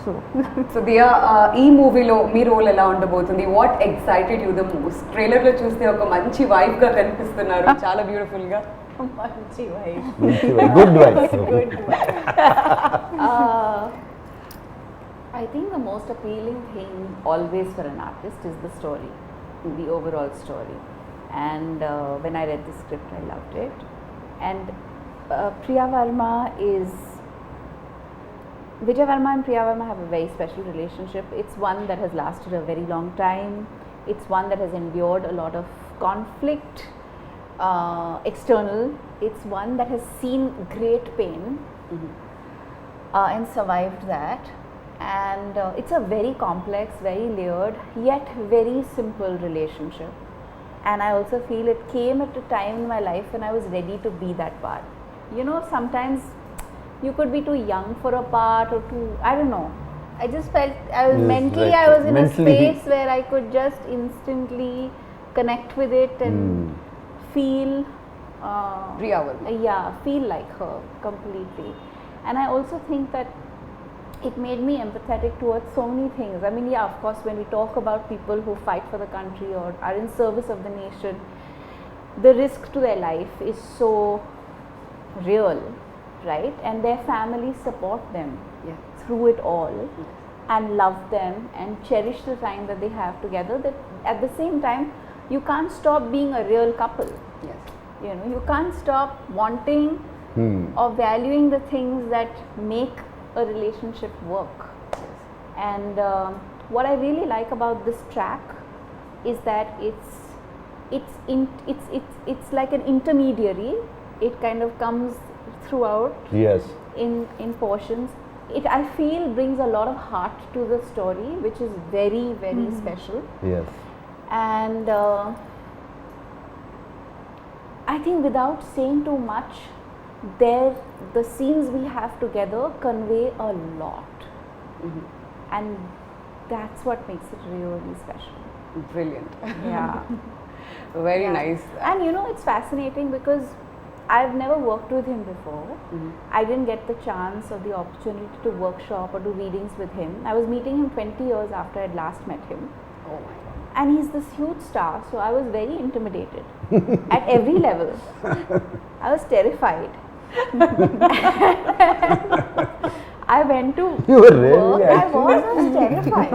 true. So దియా ఈ మూవీలో మీ role ఎలా ఉండబోతుంది? What excited you the most? Trailer లో చూస్తే ఒక మంచి వైఫ్ గా కనిపిస్తున్నారు, చాలా బ్యూటిఫుల్ గా. మంచి wife. Good wife. Good wife. I think the most appealing thing always for an artist is the story, the overall story. And when I read the script, I loved it. And Priya Verma is Vijay Verma and Priya Verma have a very special relationship. It's one that has lasted a very long time. It's one that has endured a lot of conflict, external. It's one that has seen great pain and survived that. And it's a very complex, very layered, yet very simple relationship. And I also feel it came at a time in my life when I was ready to be that part. You know, sometimes you could be too young for a part or too, I don't know. I just felt I was Yes, mentally, right. I was in Mentally. a space where I could just instantly connect with it and feel, Priya Varma. yeah, feel like her completely. And I also think that it made me empathetic towards so many things. I mean, yeah, of course, when we talk about people who fight for the country or are in service of the nation, the risk to their life is so real, right? And their families support them Yeah. through it all and love them and cherish the time that they have together. That at the same time, you can't stop being a real couple. Yes. You know, you can't stop wanting or valuing the things that make a relationship work. And what I really like about this track is that it's like an intermediary. It kind of comes throughout Yes. in portions. It, I feel, brings a lot of heart to the story, which is very, very special. Yes. And I think without saying too much, the scenes we have together convey a lot. And that's what makes it really special. Brilliant. Yeah. Very Yeah. nice. And you know, it's fascinating because I've never worked with him before. I didn't get the chance or the opportunity to workshop or do readings with him. I was meeting him 20 years after I'd last met him. Oh my god. And he's this huge star, so I was very intimidated at every level. I was terrified. I went to You were really work. I was terrified.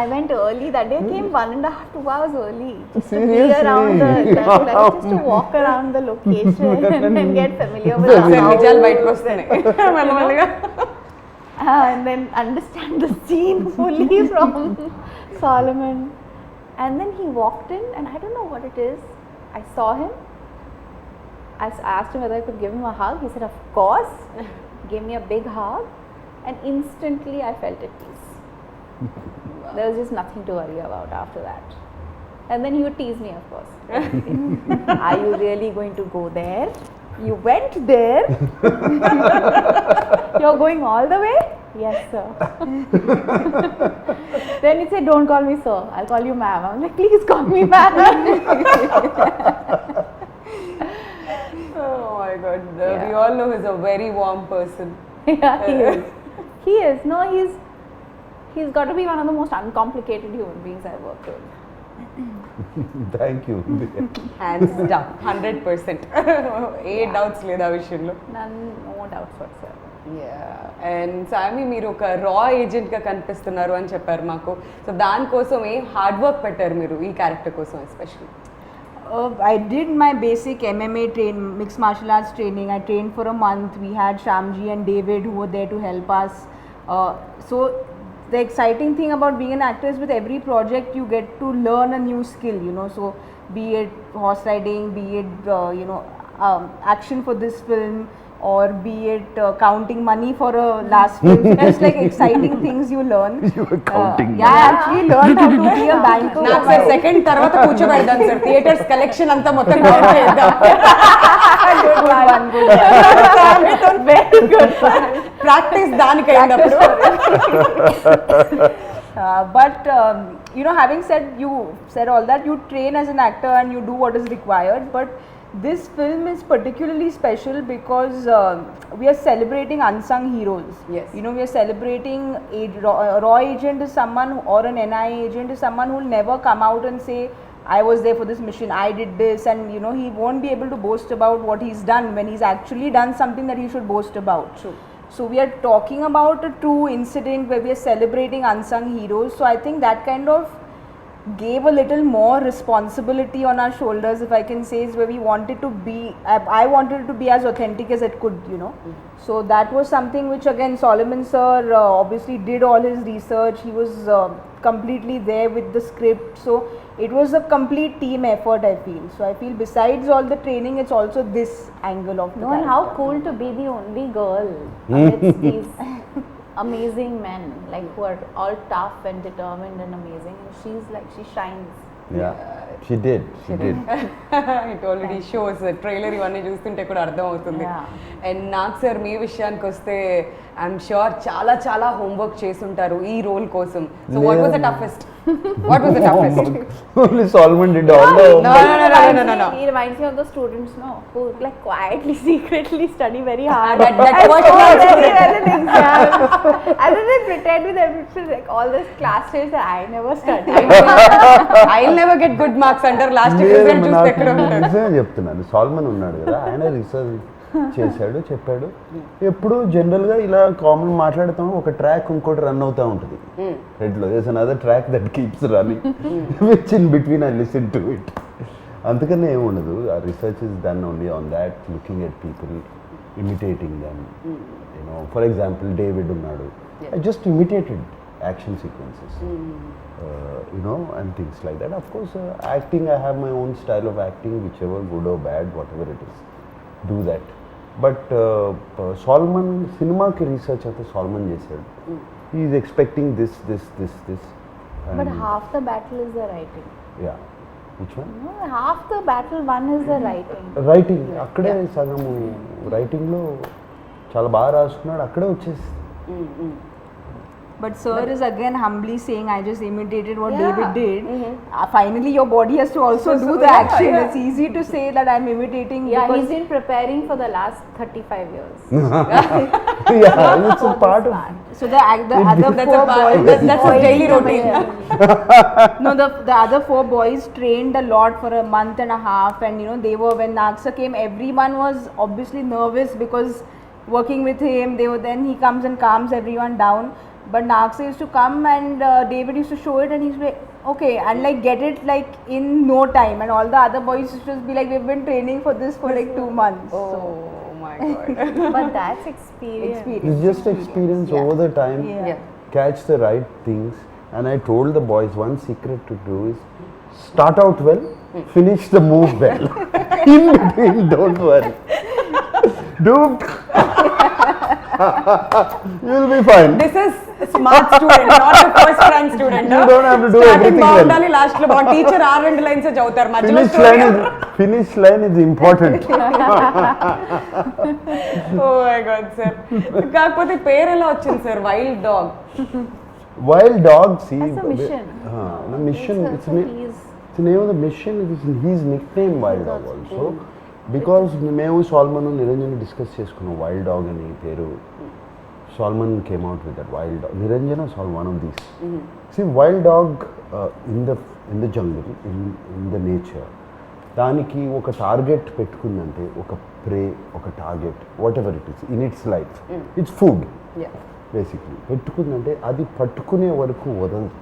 I went early that day. I came 1.5 to 2 hours early just to be Seriously? around just to walk around the location and get familiar with the ఒకసారి house. నిజాలు బయటకు వస్తున్నాయి మెల్లమెల్లగా. And then understand the scene fully from Solomon. And then he walked in, and I don't know what it is. I saw him. I asked him whether I could give him a hug. He said, "Of course." Gave me a big hug, and instantly I felt at peace. There was just nothing to worry about after that. And then he would tease me, of course. Are you really going to go there? You went there? You're going all the way? Yes, sir. Then he said, don't call me sir, I'll call you ma'am. I'm like, please call me ma'am. Oh my god. Yeah. We all know he's a very warm person. Yeah, he is. He is. No, he's got to be one of the most uncomplicated human beings I've worked with. Thank you. Hands down. 100%. A doubts లేదు ఆ విషయంలో. None, no doubts whatsoever. And సామి మీరు ఒక రా ఏజెంట్గా కనిపిస్తున్నారు అని చెప్పారు మాకు. సో దానికోసం హార్డ్ వర్క్ పెట్టారు మీరు ఈ క్యారెక్టర్ కోసం especially? I did my basic MMA mixed martial arts training. I trained for a month. We had Shamji and David who were there to help us. So the exciting thing about being an actor is with every project you get to learn a new skill, you know. So be it horse riding, be it action for this film, or be it counting money for a last film. So just like exciting things you learn. You were counting Yeah, I money. actually learned how to be a banker. నాకు sir second తర్వాత కూర్చోబెడదాం sir, theatres collection అంతా మొత్తం count చేద్దాం. Good one, good one. Very good. Practice దానికి అయినప్పుడు. But you know, having said all that, you train as an actor and you do what is required. But This film is particularly special because we are celebrating unsung heroes. Yes. You know, we are celebrating a raw agent is someone, or an NIA agent is someone who will never come out and say, I was there for this mission, I did this, and you know, he won't be able to boast about what he's done when he's actually done something that he should boast about. True. So we are talking about a true incident where we are celebrating unsung heroes. So I think that kind of gave a little more responsibility on our shoulders, if I can say, is where we wanted to be, I wanted it to be as authentic as it could, you know. So that was something which again Solomon sir obviously did all his research. He was completely there with the script. So it was a complete team effort, I feel. So I feel besides all the training, it's also this angle of the No, and how character. cool to be the only girl amidst these amazing men, like who are all tough and determined and amazing, and she's like, she shines. Yeah, she did. She did. It already shows trailer ఇవన్నీ చూస్తుంటే కూడా అర్థం అవుతుంది. Yeah. And నాకు sir మీ విషయానికి వస్తే I'm sure చాలా చాలా హోంవర్క్ చేసుంటారు ఈ రోల్ కోసం. So what was the toughest? What was the toughest? Only Solomon did all the No, no, no. He reminds me of the students, no, who like quietly, secretly study very hard. That and first score class very student. well in exams. And then they pretend with everything, like all this class tests that I never studied. I'll never get good marks అంటారు. Last లేదు, result చూస్తే నాకు ఎక్కడ ఉంటారు? నిజమే చెప్తున్నాను. Salmon ఉన్నాడు కదా, ఆయన రీసెర్చ్ చేశాడు, చెప్పాడు. ఎప్పుడు జనరల్గా ఇలా కామన్ మాట్లాడుతాం, ఒక ట్రాక్ ఇంకోటి రన్ అవుతూ ఉంటుంది హెడ్లో. There's another track that keeps running which in between I listen to it. అందుకనే ఏముండదు. ఆ research is done only on that, looking at people, imitating them. You know, for example David ఉన్నాడు, I just imitated action sequences. And things like that. Of course, acting, I have my own style of acting, whichever good or bad, whatever it is, do that. But Solomon, cinema ki research ante Solomon చేశాడు. He is expecting this. But half the battle is the writing. Yeah. Which one? No, half the battle one is the writing. Writing అక్కడే సగము రైటింగ్లో చాలా బాగా రాసుకున్నాడు, అక్కడే వచ్చేసి. But sir is again humbly saying, I just imitated what Yeah. David did. Finally, your body has to also do the action. It's easy to say that I'm imitating. Yeah, because he's been preparing for the last 35 years. Yeah, it's a part of. so the other That's four a part, boys. that's a daily routine. No, the other four boys trained a lot for a month and a half, and you know, they were, when Naksa came, everyone was obviously nervous because working with him, then he comes and calms everyone down. But Naksa used to come and David used to show it, and he's like, okay, and like get it like in no time, and all the other boys used to just be like, we've been training for this for like 2 months. Oh my god. But that's experience. It's just experience over the time. Yeah. Catch the right things. And I told the boys, one secret to do is start out well, finish the move well. In between, don't worry. Do. You'll be fine. This is smart student, not the first rank student. You don't have to do Starting everything well. బాగుండాలి, last లో బాగుండాలి. Teacher 6 lines చదువుతారు, మధ్యలో Finish line is important. Oh my god sir. కాకపోతే పేరు ఎలా వచ్చింది sir, wild dog? Wild dog, see. That's a mission. The mission. It's the name of the mission. It is his nickname, Wild Dog also. Because మేము Solomon Niranjan discuss చేసుకున్నాం wild dog అని పేరు. Solomon came out with that wild dog. Niranjan సాల్ one of these. See, wild dog in the jungle, in the nature, దానికి ఒక target పెట్టుకుందంటే, ఒక prey, ఒక target, whatever it is in its life, it's food basically పెట్టుకుందంటే అది పట్టుకునే వరకు వదలదు.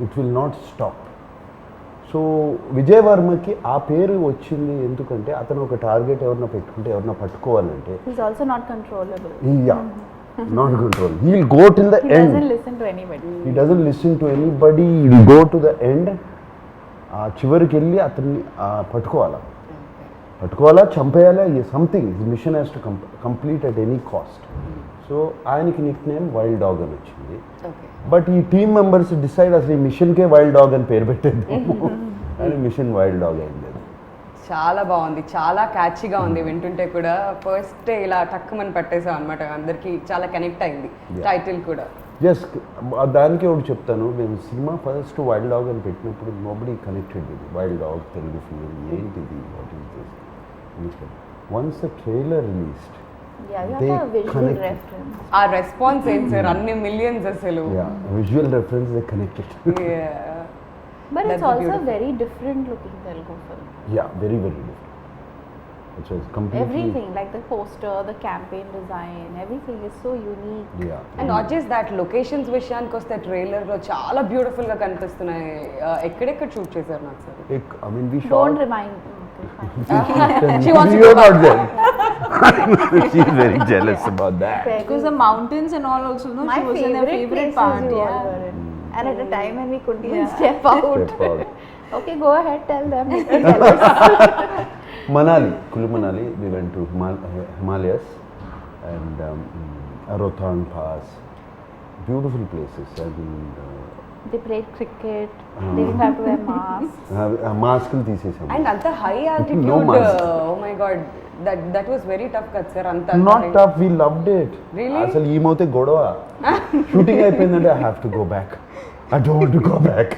It will not stop. So Vijay వర్మకి ఆ పేరు వచ్చింది ఎందుకంటే అతను ఒక టార్గెట్ ఎవరన్నా పెట్టుకుంటే, ఎవరన్నా పట్టుకోవాలంటే, He's also not controllable. Not control. He will go till the He end. doesn't listen to anybody. He doesn't listen to anybody. He will go to the end. ఆ చివరికి వెళ్ళి అతన్ని పట్టుకోవాలా, చంపేయాలా, something. His mission has to complete at any cost. So ఆయనకి nickname wild dog అని వచ్చింది. But ఈ టీమ్ మెంబర్స్ డిసైడ్ అసలు ఈ మిషన్కే వైల్డ్ డాగ్ అని పేరు పెట్టేద్దాము అని మిషన్ వైల్డ్ డాగ్ అయింది. చాలా బాగుంది, చాలా క్యాచీగా ఉంది వింటుంటే కూడా. ఫస్ట్ ఇలా టక్కుమని పట్టేసాం అనమాట, అందరికి చాలా కనెక్ట్ అయింది టైటిల్ కూడా. జస్ట్ దానికి ఒకటి చెప్తాను, మేము సినిమా ఫస్ట్ వైల్డ్ డాగ్ అని పెట్టినప్పుడు nobody connected with wild dog Telugu film ఏంటిది, what is this. Once the trailer released Yeah, you They have a visual connected. reference. ఆ రెస్పాన్స్ ఏంటి సార్, అన్ని మిలియన్స్ అసలు. Visual reference they connected. But That's it's also beautiful. a very different looking Telugu film. Very very different. It was completely Everything, like the poster, the campaign design, everything is so unique. And not just that, locations విషయానికి వస్తే ట్రైలర్లో చాలా బ్యూటిఫుల్గా కనిపిస్తున్నాయి. ఎక్కడెక్కడ shoot చేశారు నాకు sir? I mean we Don't shot. remind. Okay, fine. She wants to You go are not there. She's very jealous about that. Because the mountains and all also, no, My she was in her favorite places part. you all Yeah. were in. And at a time when we couldn't even step out. Step out. Okay, go ahead, tell them. Tell us. Manali, Kulu Manali, we went to Himalayas and Rohtang Pass. Beautiful places. I mean, They played cricket. They didn't have to wear masks. మాస్కులు తీసేసాము. And అంత high altitude, No mask. Oh my god, that was very tough కదా sir. అంత not tough, we loved it. Really? అసలు ఏమవుతే గొడవ, shooting అయిపోయిందంటే I have to go back, I don't want to go back.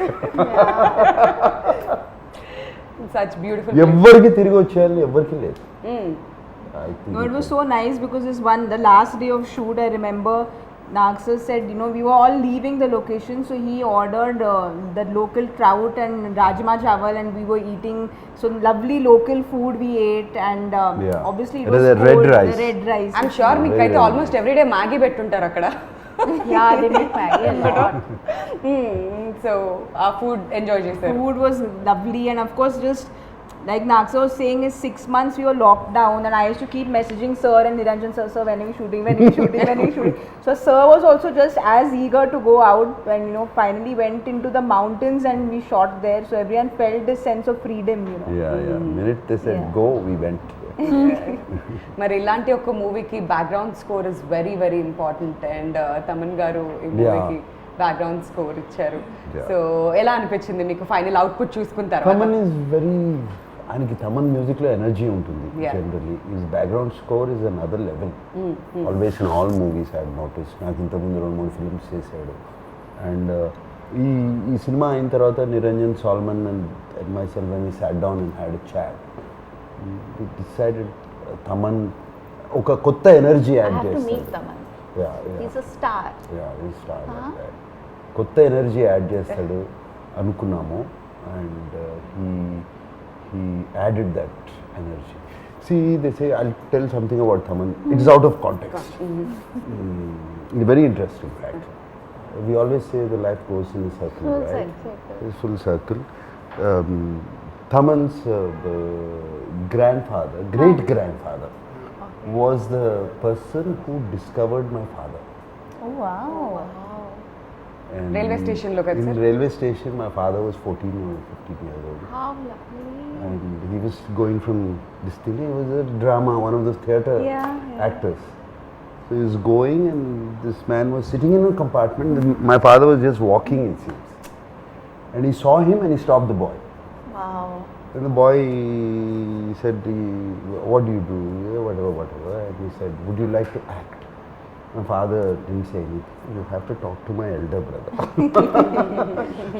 Such beautiful. ఎవరికి తిరిగి వచ్చేయాలి, ఎవరికి లేదు. I think No, it was so nice because the last day of shoot, I remember Nagsar said, you know, we were all leaving the location, so he ordered the local trout and rajma chawal, and we were eating so lovely local food we ate, and Yeah. obviously it It was was a red cold, rice. the red rice. I'm sure మీకు అయితే Very almost everyday Maggi పెట్టుంటారు అక్కడ. Yeah, they make Maggie a lot. So ఆ food enjoy చేశారు. Food was lovely, and of course just like Nagsar was saying, is 6 months we were locked down, and I used to keep messaging sir and Niranjan sir, when are we shooting, when are we shooting, when are we shooting. So sir was also just as eager to go out when, you know, finally went into the mountains and we shot there, so everyone felt this sense of freedom, you know. Yeah. Minute they said Yeah. go, we went. మరి ఇలాంటి ఒక మూవీకి background score is very very important, and Thaman గారు ఈ Yeah. మూవీకి background score ఇచ్చారు. Yeah. So ఎలా అనిపించింది మీకు ఫైనల్ అవుట్పుట్ చూసుకున్న తర్వాత? తమన్ ఈజ్ వెరీ, ఆయనకి తమన్ మ్యూజిక్లో ఎనర్జీ ఉంటుంది. Yeah. Generally is background score is another level. Always in all movies I notice. నాకు ఇంతకుముందు 2-3 ఫిల్మ్స్ చేశాడు. అండ్ ఈ సినిమా అయిన తర్వాత Niranjan, Salman and myself when we sat down and had a chat, we decided Thaman ఒక కొత్త energy I యాడ్ have to meet చేస్తాడు. Taman. Yeah. He's a star. కొత్త ఎనర్జీ యాడ్ చేస్తాడు అనుకున్నాము. And he added that energy. See, they say, I'll tell something about Thaman. It is out of context. Very interesting fact. We always say the life goes in a circle, Full right? circle. It's full circle. Thaman's grandfather, great grandfather, was the person who discovered my father. Oh wow. And Railway station lo kada, in sir? railway station, my father was 14 or 15 years old. How lovely. And he was going from this thing, he was a drama, one of those theatre Yeah. actors. So he was going, and this man was sitting in a compartment, and my father was just walking, it seems. And he saw him and he stopped the boy. Wow. And the boy said, what do you do? Yeah, whatever. And he said, would you like to act? My father didn't say anything. You have to talk to my elder brother.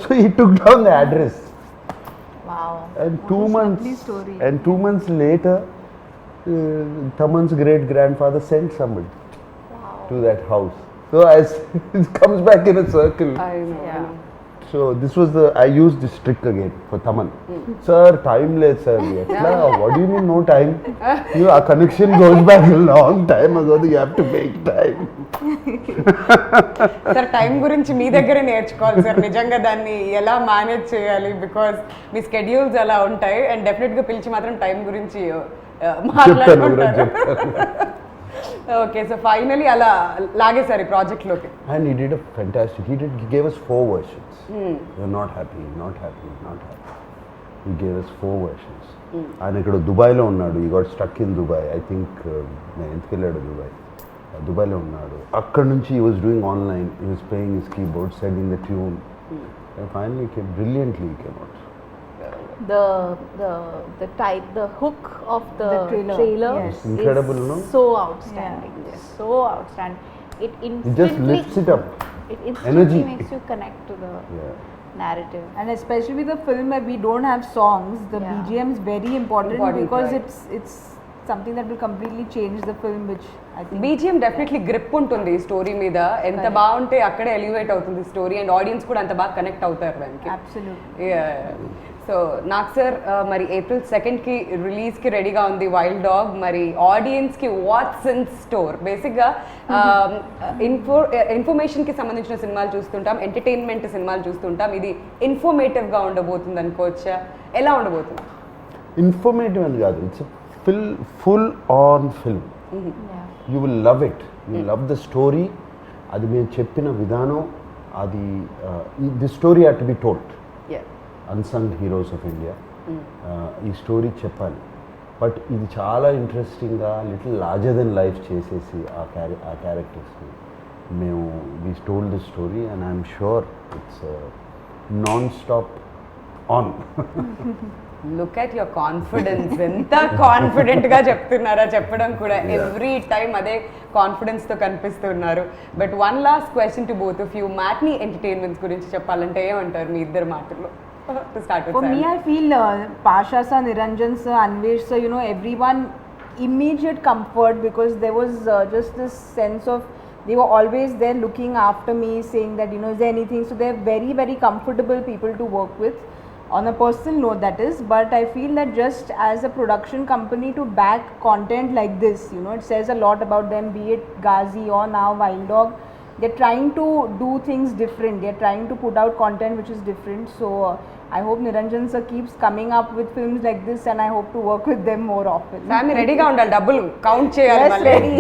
So he took down the address. Wow. And What 2 a months lovely story. and 2 months later, Thaman's great grandfather sent somebody Wow. to that house. So as it comes back in a circle. I know. Yeah. So this was I used this trick again for Thaman. Sir, time late, sir. Etla, what do you mean no time? Our connection goes back a long time ago. You have to make time. Sir time గురించి మీ దగ్గరే నేర్చుకోవాలి sir, నిజంగా దాన్ని ఎలా manage చేయాలి, because me schedules అలా ఉంటాయి. And డెఫినెట్గా పిలిచి మాత్రం టైం గురించి మాట్లాడుకుంటారు. ఓకే, సో ఫైనలీ అలా లాగేసారు ఈ ప్రాజెక్ట్లోకి. And he did a fantastic. He gave us 4 versions. We're not happy. He gave us 4 versions. ఆయన ఇక్కడ దుబాయ్లో ఉన్నాడు. ఈ got stuck in Dubai. I think నేను ఎందుకు వెళ్ళాడు దుబాయ్లో ఉన్నాడు. అక్కడ నుంచి he was doing online. He was playing his keyboard, sending the tune. And finally came brilliantly came out. The hook of the The trailer, yes. is Incredible, no? so outstanding. So outstanding. It He just instantly lifts it up. It instantly Energy. makes you connect to the Yeah. narrative. And especially with the film where we don't have songs, the Yeah. BGM is very important, Important, because right. it's something that will completely change the film, which I think BGM definitely grip ఉంటుంది ఈ story మీద, ఎంత Correct. బాగుంటే అక్కడే elevate అవుతుంది story, and audience కూడా అంత బాగా కనెక్ట్ అవుతారు దానికి. absolutely. సో నాకు సార్ మరి April 2nd కి రిలీజ్ కి రెడీగా ఉంది వైల్డ్ డాగ్. మరి ఆడియన్స్ కి వాట్స్ ఇన్ స్టోర్? బేసిక్గా ఇన్ఫర్మేషన్ కి సంబంధించిన సినిమాలు చూస్తుంటాం, ఎంటర్టైన్మెంట్ సినిమాలు చూస్తుంటాం, ఇది ఇన్ఫర్మేటివ్ గా ఉండబోతుంది అనుకోవచ్చా? ఎలా ఉండబోతుంది? ఇన్ఫర్మేటివ్ అని కాదు, it's full on film. Yeah. You will love it, you love the story. అది మేము చెప్పిన విధానం, అది the story had to be told. Unsung heroes of India ఈ స్టోరీ చెప్పాలి. బట్ ఇది చాలా ఇంట్రెస్టింగ్గా లిటిల్ లార్జర్ దెన్ లైఫ్ చేసేసి ఆ క్యారెక్టర్స్ని మేము we told the story, and I'm sure it's non stop on. Look at your confidence, ఎంత confident గా చెప్తున్నారా చెప్పడం కూడా. ఎవ్రీ టైం అదే కాన్ఫిడెన్స్ తో కనిపిస్తున్నారు. But one last question to both of you, matinee entertainments గురించి చెప్పాలంటే ఏమంటారు మీ ఇద్దరు మాటల్లో? To start with For Sam. me, I feel Pasha sir, Niranjan sir, Anvesh sir, everyone immediate comfort, because there was just this sense of they were always there looking after me, saying that is there anything. So they're very, very comfortable people to work with on a personal note, that is. But I feel that just as a production company to back content like this, it says a lot about them, be it Ghazi or now Wild Dog. They're trying to do things different. They're trying to put out content which is different. So I hope Niranjan sir keeps coming up with films like this, and I hope to work with them more often. Family రెడీగా ఉండాలి, డబ్బులు count చేయాలి. Yes, మళ్ళీ ready.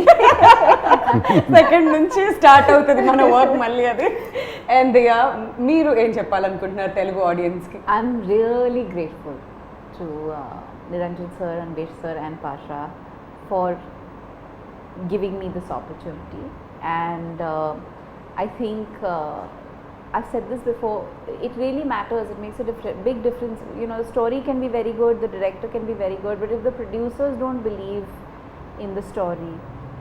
Second నుంచి start అవుతుంది మన work మళ్ళీ అది. అండ్ మీరు ఏం చెప్పాలనుకుంటున్నారు తెలుగు ఆడియన్స్ కి? I'm really grateful to Niranjan sir, Anvesh sir and Pasha for giving me this opportunity. And I think I've said this before, it really matters, it makes a big difference. The story can be very good, the director can be very good, but if the producers don't believe in the story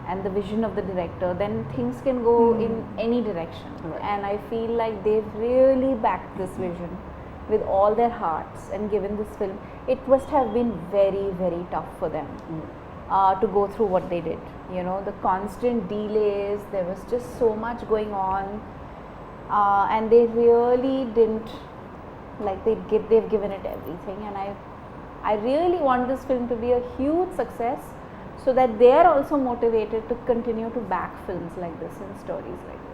and the vision of the director, then things can go in any direction. Right. And I feel like they've really backed this vision with all their hearts and given this film. It must have been very, very tough for them to go through what they did. The constant delays, there was just so much going on, and they really didn't, they've given it everything. And I really want this film to be a huge success, so that they are also motivated to continue to back films like this and stories like this.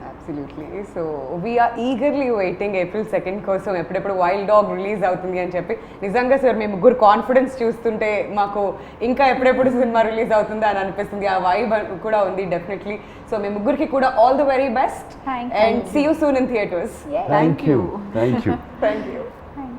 Absolutely. So we're eagerly waiting April 2nd కోసం, ఎప్పుడెప్పుడు wild dog release అవుతుంది అని చెప్పి. నిజంగా sir మీ ముగ్గురు confidence చూస్తుంటే మాకు ఇంకా ఎప్పుడెప్పుడు సినిమా రిలీజ్ అవుతుందా అని అనిపిస్తుంది. ఆ వైబ్ కూడా ఉంది డెఫినెట్లీ. సో మీ ముగ్గురికి కూడా all the very best, Thank you. And see you soon in theatres. Yeah. Thank you. Thank you.